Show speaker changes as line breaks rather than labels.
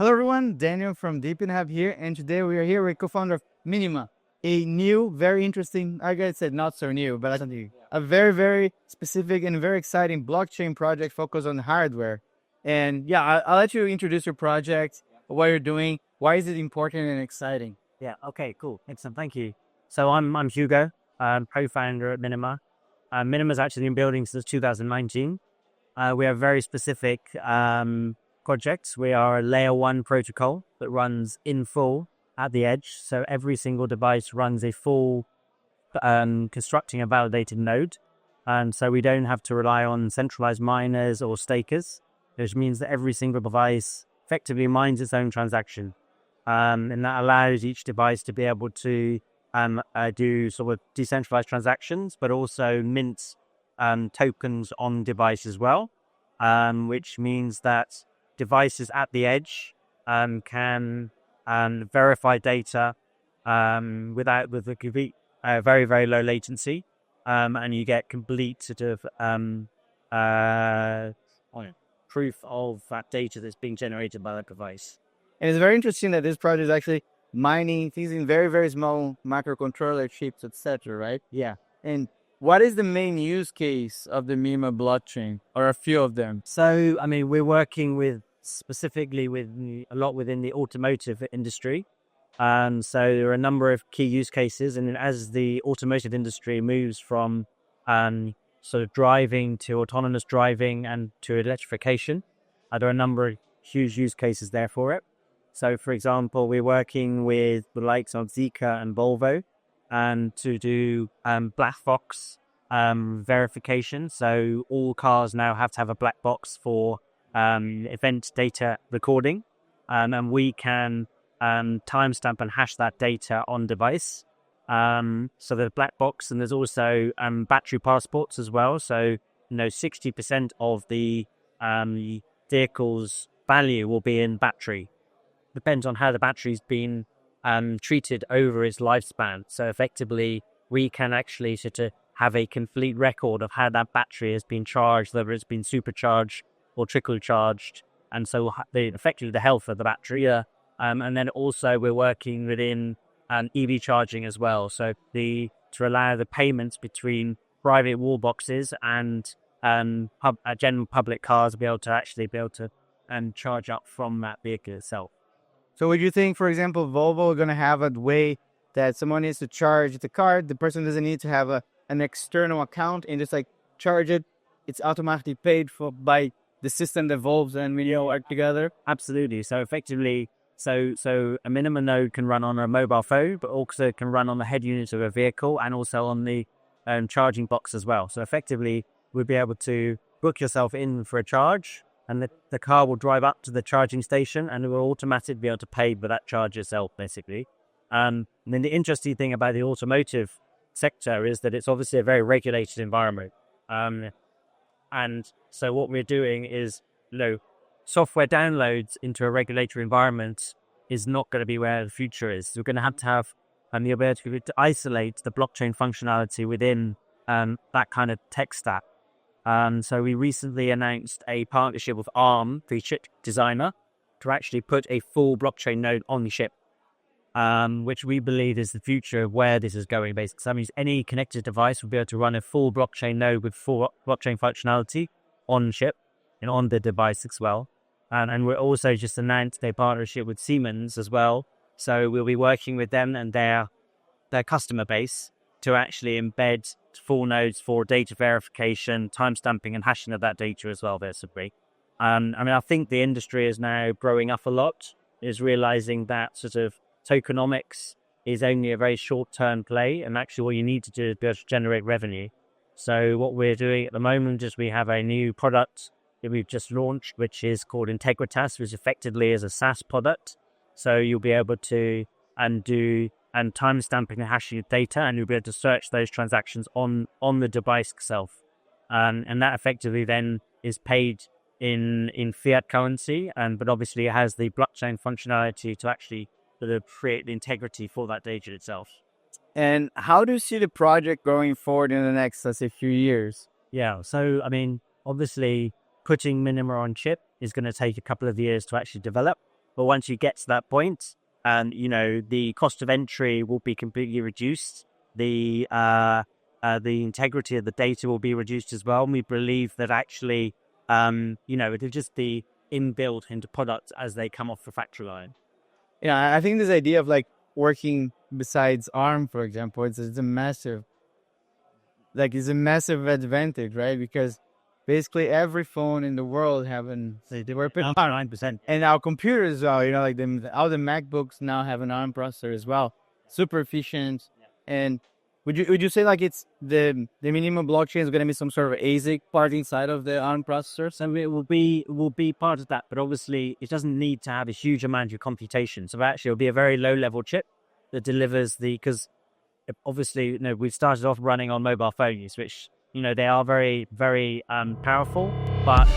Hello everyone, Daniel from DePIN here, and today we are here with co-founder of Minima, a new, very interesting, I guess said not so new, but a very, very specific and very exciting blockchain project focused on hardware. And yeah, I'll let you introduce your project, what you're doing, why is it important and exciting?
Yeah. Okay. Cool. Excellent. Thank you. So I'm Hugo, co-founder at Minima. Minima's actually been building since 2019. We have very specific projects. We are a layer one protocol that runs in full at the edge. So every single device runs a full constructing a validated node. And so we don't have to rely on centralized miners or stakers, which means that every single device effectively mines its own transaction. And that allows each device to be able to do sort of decentralized transactions, but also mint tokens on device as well, which means that devices at the edge can verify data with a complete, very, very low latency, and you get complete sort of proof of that data that's being generated by that device.
And it's very interesting that this project is actually mining things in very, very small microcontroller chips, etc., right?
Yeah.
And what is the main use case of the Minima blockchain, or a few of them?
So, I mean, we're working specifically with a lot within the automotive industry. So there are a number of key use cases, and as the automotive industry moves from sort of driving to autonomous driving and to electrification, there are a number of huge use cases there for it. So, for example, we're working with the likes of Zeekr and Volvo to do black box verification. So all cars now have to have a black box for event data recording, and we can timestamp and hash that data on device. So there's black box, and there's also battery passports as well. So 60% of the vehicle's value will be in battery. Depends on how the battery's been treated over its lifespan. So effectively, we can actually sort of have a complete record of how that battery has been charged, whether it's been supercharged or trickle charged, and so effectively the health of the battery. And then also we're working within EV charging as well. So to allow the payments between private wall boxes and general public cars to be able to charge up from that vehicle itself.
So would you think, for example, Volvo is going to have a way that someone needs to charge the card, the person doesn't need to have an external account and just like charge it, it's automatically paid for by the system that Volvo and Minima work together?
Absolutely. So effectively, so a Minima node can run on a mobile phone, but also can run on the head unit of a vehicle and also on the charging box as well. So effectively, we'll be able to book yourself in for a charge, and the car will drive up to the charging station, and it will automatically be able to pay for that charge itself, basically. And then the interesting thing about the automotive sector is that it's obviously a very regulated environment. And so what we're doing is, software downloads into a regulatory environment is not going to be where the future is. We're going to have the ability to isolate the blockchain functionality within that kind of tech stack. So we recently announced a partnership with ARM, the chip designer, to actually put a full blockchain node on the chip, which we believe is the future of where this is going, basically. So that means any connected device will be able to run a full blockchain node with full blockchain functionality on chip and on the device as well. And we're also just announced a partnership with Siemens as well. So we'll be working with them and their customer base to actually embed full nodes for data verification, timestamping, and hashing of that data as well, basically. I think the industry is now growing up a lot, is realizing that sort of tokenomics is only a very short-term play, and actually what you need to do is be able to generate revenue. So what we're doing at the moment is we have a new product that we've just launched, which is called Integritas, which effectively is a SaaS product. So you'll be able to do timestamping and hashing of data, and you'll be able to search those transactions on the device itself. And that effectively then is paid in fiat currency, but obviously it has the blockchain functionality to actually sort of create the integrity for that data itself.
And how do you see the project going forward in the next, let's say, few years?
Yeah, so obviously putting Minima on chip is going to take a couple of years to actually develop. But once you get to that point, you know, the cost of entry will be completely reduced. The integrity of the data will be reduced as well. And we believe that actually, you know, it'll just be inbuilt into products as they come off the factory line.
Yeah, I think this idea of like working besides ARM, for example, it's a massive, like it's a massive advantage, right? Because basically every phone in the world they work with
9%.
and our computers as well, you know, like all the MacBooks now have an ARM processor as well, super efficient. And would you say like it's the Minima blockchain is going to be some sort of ASIC part inside of the ARM processor?
So it will be part of that, but obviously it doesn't need to have a huge amount of computation. So actually it'll be a very low level chip that delivers because obviously, you know, we've started off running on mobile phones, which, you know, they are very, very powerful, but